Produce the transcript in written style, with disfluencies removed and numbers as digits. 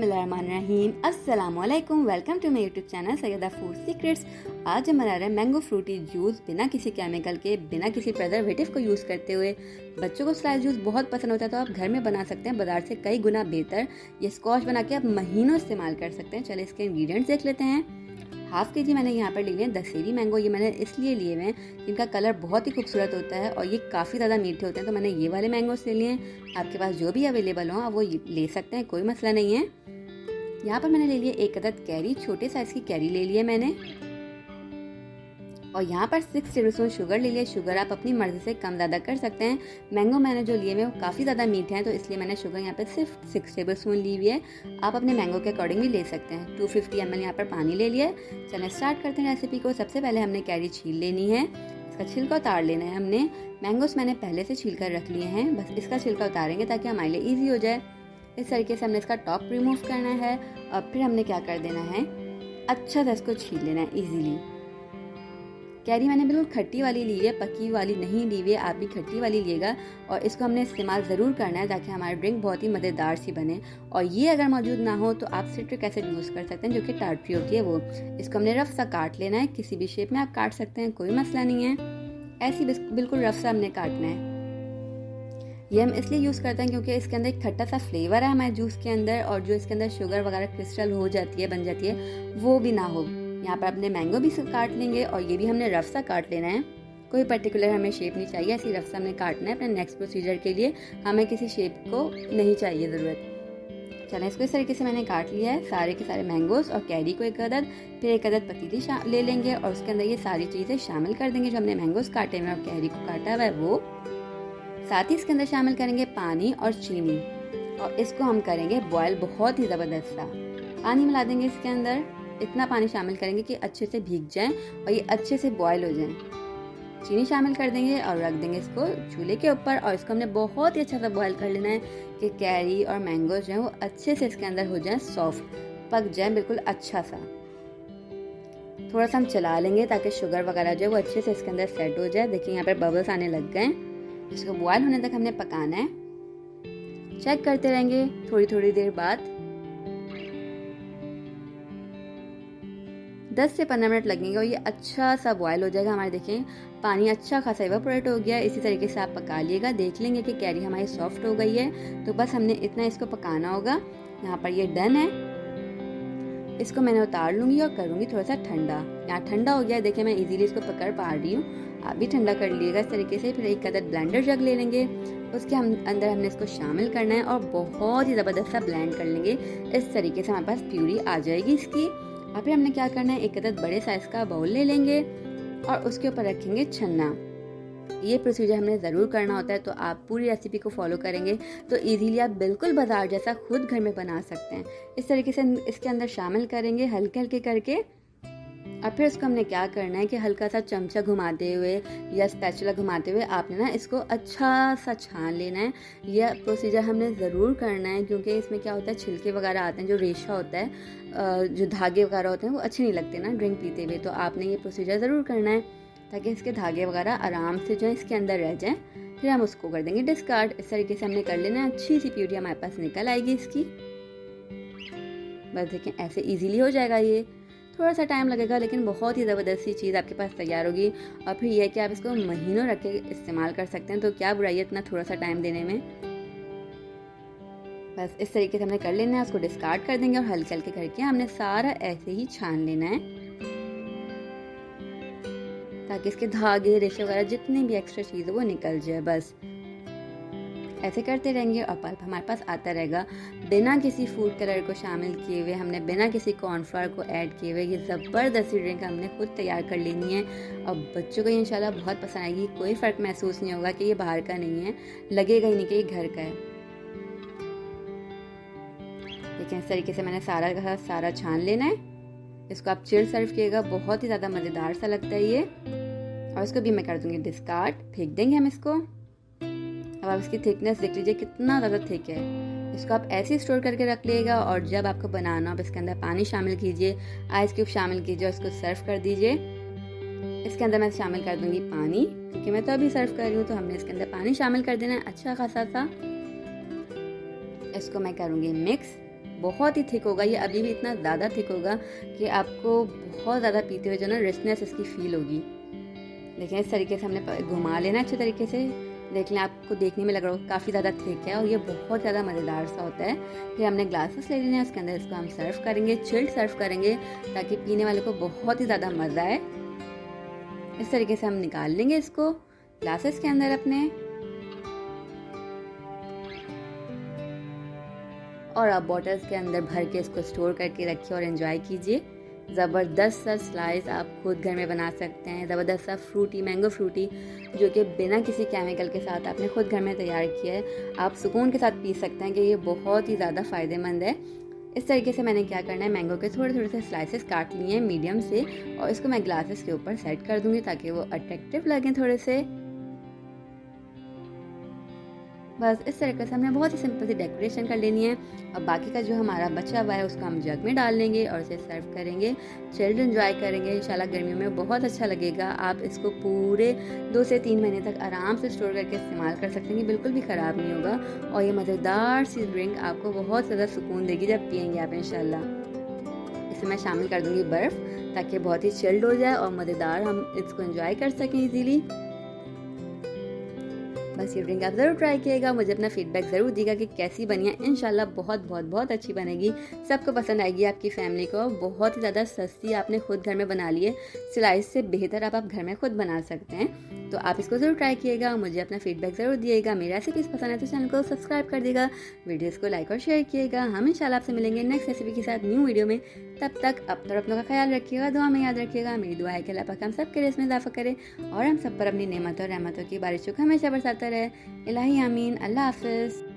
बिस्मिल्लाहिर्रहमानिर्रहीम, अस्सलामुअलैकुम। Welcome to my YouTube channel Syeda food secrets. आज हम बना रहे हैं मैंगो फ्रूटी जूस बिना किसी केमिकल के, बिना किसी प्रिजर्वेटिव को यूज़ करते हुए। बच्चों को स्लाइस जूस बहुत पसंद होता है तो आप घर में बना सकते हैं, बाजार से कई गुना बेहतर। ये स्कॉच बना के आप महीनों इस्तेमाल कर सकते हैं। चलिए इसके इंग्रेडिएंट्स देख लेते हैं। हाफ के जी मैंने यहाँ पर लिए हैं दशहरी मैंगो। ये मैंने इसलिए लिए हुए हैं कि इनका कलर बहुत ही खूबसूरत होता है और ये काफ़ी ज़्यादा मीठे होते हैं, तो मैंने ये वाले मैंगोस ले लिए हैं। आपके पास जो भी अवेलेबल हो आप वो ले सकते हैं, कोई मसला नहीं है। यहाँ पर मैंने ले लिया एक अदद कैरी, छोटे साइज़ की कैरी ले लिया मैंने। और यहाँ पर 6 टेबलस्पून शुगर ले लिया। शुगर आप अपनी मर्ज़ी से कम ज़्यादा कर सकते हैं। मैंगो मैंने जो लिए हुए वो काफ़ी ज़्यादा मीठे हैं, तो इसलिए मैंने शुगर यहाँ पर सिर्फ 6 टेबलस्पून ली हुई है। आप अपने मैंगो के अकॉर्डिंग भी ले सकते हैं। 250 ml यहाँ पर पानी ले लिया है। चलिए स्टार्ट करते हैं रेसिपी को। सबसे पहले हमने कैरी छील लेनी है, इसका छिलका उतार लेना है हमने। मैंगोस मैंने पहले से छील कर रख लिए हैं, बस इसका छिलका उतारेंगे ताकि हमारे लिए ईजी हो जाए। इस तरीके से हमने इसका टॉप रिमूव करना है और फिर हमने क्या कर देना है, अच्छा सा इसको छील लेना है ईजीली। कैरी मैंने बिल्कुल खट्टी वाली ली है, पकी वाली नहीं ली हुई है। आप भी खट्टी वाली लिएगा और इसको हमने इस्तेमाल ज़रूर करना है ताकि हमारी ड्रिंक बहुत ही मज़ेदार सी बने। और ये अगर मौजूद ना हो तो आप सिट्रिक एसिड यूज़ कर सकते हैं, जो कि टार्ट्री होती है वो। इसको हमने रफ सा काट लेना है, किसी भी शेप में आप काट सकते हैं, कोई मसला नहीं है। ऐसी बिल्कुल रफ सा हमने काटना है। ये हम इसलिए यूज़ करते हैं क्योंकि इसके अंदर एक खट्टा सा फ्लेवर है हमारे जूस के अंदर, और जो इसके अंदर शुगर वगैरह क्रिस्टल हो जाती है, बन जाती है, वो भी ना हो। यहाँ पर अपने मैंगो भी काट लेंगे और ये भी हमने रफ सा काट लेना है। कोई पर्टिकुलर हमें शेप नहीं चाहिए, ऐसी रफ सा हमने काटना है। अपने नेक्स्ट प्रोसीजर के लिए हमें किसी शेप को नहीं चाहिए ज़रूरत। चलें, इसको इस तरीके से मैंने काट लिया है, सारे के सारे मैंगोस और कैरी को एक अदद, फिर एक अदद पतीली ले लेंगे और उसके अंदर ये सारी चीज़ें शामिल कर देंगे जो हमने मैंगोस काटे हुए और कैरी को काटा हुआ है वो। साथ ही इसके अंदर शामिल करेंगे पानी और चीनी और इसको हम करेंगे बॉयल बहुत ही ज़बरदस्त सा। पानी मिला देंगे इसके अंदर, इतना पानी शामिल करेंगे कि अच्छे से भीग जाएं और ये अच्छे से बॉयल हो जाएं। चीनी शामिल कर देंगे और रख देंगे इसको चूल्हे के ऊपर और इसको हमने बहुत ही अच्छा सा बॉयल कर लेना है कि कैरी और मैंगो जो है वो अच्छे से इसके अंदर हो जाए, सॉफ्ट पक जाए बिल्कुल अच्छा सा। थोड़ा सा हम चला लेंगे ताकि शुगर वगैरह जो है वो अच्छे से इसके अंदर सेट हो जाए। देखिए यहाँ पर बबल्स आने लग गए। इसको बॉयल होने तक हमने पकाना है, चेक करते रहेंगे थोड़ी थोड़ी देर बाद। 10 से 15 मिनट लगेंगे और ये अच्छा सा बॉयल हो जाएगा हमारे। देखें पानी अच्छा खासा इवापोरेट हो गया। इसी तरीके से आप पका लिएगा, देख लेंगे कि कैरी हमारी सॉफ्ट हो गई है। तो बस हमने इतना इसको पकाना होगा। यहाँ पर ये डन है। इसको मैंने उतार लूँगी और करूँगी थोड़ा सा ठंडा। यहाँ ठंडा हो गया है, देखिए मैं इजीली इसको पकड़ पा रही हूँ। आप भी ठंडा कर लीजिएगा इस तरीके से। फिर एक अदद ब्लेंडर जग ले लेंगे, उसके अंदर हमने इसको शामिल करना है और बहुत ही ज़बरदस्त सा ब्लेंड कर लेंगे। इस तरीके से हमारे पास प्यूरी आ जाएगी इसकी। और फिर हमने क्या करना है, एक अदद बड़े साइज़ का बाउल ले लेंगे और उसके ऊपर रखेंगे छन्ना। ये प्रोसीजर हमने ज़रूर करना होता है, तो आप पूरी रेसिपी को फॉलो करेंगे तो इजीली आप बिल्कुल बाजार जैसा खुद घर में बना सकते हैं। इस तरीके से इसके अंदर शामिल करेंगे हल्के हल्के करके। और फिर इसको हमने क्या करना है कि हल्का सा चमचा घुमाते हुए या स्पैचुला घुमाते हुए आपने ना इसको अच्छा सा छान लेना है। यह प्रोसीजर हमने ज़रूर करना है क्योंकि इसमें क्या होता है, छिलके वगैरह आते हैं, जो रेशा होता है, जो धागे वगैरह होते हैं वो अच्छे नहीं लगते ना ड्रिंक पीते हुए। तो आपने ये प्रोसीजर ज़रूर करना है ताकि इसके धागे वगैरह आराम से जो है इसके अंदर रह जाएँ। फिर हम उसको कर देंगे डिस्कार्ड। इस तरीके से हमने कर लेना है। अच्छी सी प्यूरी हमारे पास निकल आएगी इसकी। बस देखें ऐसे ईजीली हो जाएगा। ये थोड़ा सा टाइम लगेगा लेकिन बहुत ही ज़बरदस्त सी चीज़ आपके पास तैयार होगी। और फिर यह है कि आप इसको महीनों रख के इस्तेमाल कर सकते हैं, तो क्या बुराई है इतना थोड़ा सा टाइम देने में। बस इस तरीके से हमने कर लेना है, उसको डिस्कार्ड कर देंगे और हल्के हल्के करके हमने सारा ऐसे ही छान लेना है ताकि इसके धागे रेशे वगैरह जितनी भी एक्स्ट्रा चीज़ है वो निकल जाए। बस ऐसे करते रहेंगे और पल्प हमारे पास आता रहेगा बिना किसी फूड कलर को शामिल किए हुए। हमने बिना किसी कॉर्नफ्लावर को ऐड किए हुए ये ज़बरदस्त ड्रिंक हमने खुद तैयार कर लेनी है और बच्चों को इंशाल्लाह बहुत पसंद आएगी। कोई फ़र्क महसूस नहीं होगा कि ये बाहर का नहीं है, लगेगा ही नहीं कि ये घर का है। लेकिन इस तरीके से मैंने सारा का सारा छान लेना है। इसको आप चिल सर्व किएगा, बहुत ही ज़्यादा मज़ेदार सा लगता है ये। और इसको भी मैं कर दूँगी डिस्कार्ड, फेंक देंगे हम इसको। अब आप इसकी थिकनेस देख लीजिए कितना ज़्यादा थिक है। इसको आप ऐसे ही स्टोर करके रख लीजिएगा और जब आपको बनाना हो आप इसके अंदर पानी शामिल कीजिए, आइस क्यूब शामिल कीजिए और इसको सर्व कर दीजिए। इसके अंदर मैं शामिल कर दूँगी पानी, क्योंकि मैं तो अभी सर्व कर रही हूँ, तो हमने इसके अंदर पानी शामिल कर देना है अच्छा खासा सा। इसको मैं करूँगी मिक्स। बहुत ही थिक होगा, ये अभी भी इतना ज़्यादा थिक होगा कि आपको बहुत ज़्यादा पीते हुए जो ना रिचनेस इसकी फील होगी। देखिए इस तरीके से हमने घुमा लेना अच्छे तरीके से। देख लें, आपको देखने में लग रहा होगा काफ़ी ज़्यादा थिक है और ये बहुत ज़्यादा मज़ेदार सा होता है। फिर हमने ग्लासेस ले लेने हैं, उसके अंदर इसको हम सर्व करेंगे, चिल्ड सर्व करेंगे ताकि पीने वाले को बहुत ही ज़्यादा मज़ा आए। इस तरीके से हम निकाल लेंगे इसको ग्लासेस के अंदर अपने, और आप बॉटल्स के अंदर भर के इसको स्टोर करके रखिए और एंजॉय कीजिए। ज़बरदस्त सा स्लाइस आप खुद घर में बना सकते हैं, ज़बरदस्त सा फ्रूटी, मैंगो फ्रूटी, जो कि बिना किसी केमिकल के साथ आपने खुद घर में तैयार किया है। आप सुकून के साथ पी सकते हैं कि ये बहुत ही ज़्यादा फ़ायदेमंद है। इस तरीके से मैंने क्या करना है, मैंगो के थोड़े थोड़े से स्लाइसेस काट लिए हैं मीडियम से, और इसको मैं ग्लासेस के ऊपर सेट कर दूँगी ताकि वो अट्रैक्टिव लगें थोड़े से। बस इस तरीके से हमने बहुत ही सिंपल सी डेकोरेशन कर लेनी है। अब बाकी का जो हमारा बचा हुआ है उसको हम जग में डाल लेंगे और इसे सर्व करेंगे, चिल्ड एंजॉय करेंगे। इंशाल्लाह गर्मियों में बहुत अच्छा लगेगा। आप इसको पूरे 2 से 3 महीने तक आराम से स्टोर करके इस्तेमाल कर सकते हैं, बिल्कुल भी ख़राब नहीं होगा। और ये मज़ेदार सी ड्रिंक आपको बहुत ज़्यादा सुकून देगी जब पियेंगे आप इंशाल्लाह। इसमें मैं शामिल कर दूँगी बर्फ़ ताकि बहुत ही चिल्ड हो जाए और मज़ेदार हम इसको एंजॉय कर सकें ईजीली। बस ये ड्रिंक आप ज़रूर ट्राई कीजिएगा, मुझे अपना फीडबैक ज़रूर दीजिएगा कि कैसी बनी है। इंशाल्लाह बहुत बहुत बहुत अच्छी बनेगी, सबको पसंद आएगी, आपकी फैमिली को। बहुत ही ज़्यादा सस्ती आपने खुद घर में बना ली है, स्लाइस से बेहतर आप घर में खुद बना सकते हैं। तो आप इसको ज़रूर ट्राई कीजिएगा, मुझे अपना फीडबैक ज़रूर दिएगा। मेरी रेसिपीज़ पसंद है तो चैनल को सब्सक्राइब कर देगा, वीडियोज़ को लाइक और शेयर कीजिएगा। हम इंशाल्लाह आपसे मिलेंगे नेक्स्ट रेसिपी के साथ न्यू वीडियो में। तब तक अपनों का ख्याल रखिएगा, दुआ में याद रखिएगा। मेरी दुआ है कि अल्लाह पाक हम सब के रिज़्क़ में इज़ाफ़ा करे और हम सब पर अपनी नेमतों और रहमतों की बारिशों को हमेशा बरसाता रहे। इलाही आमीन। अल्लाह हाफ़िज़।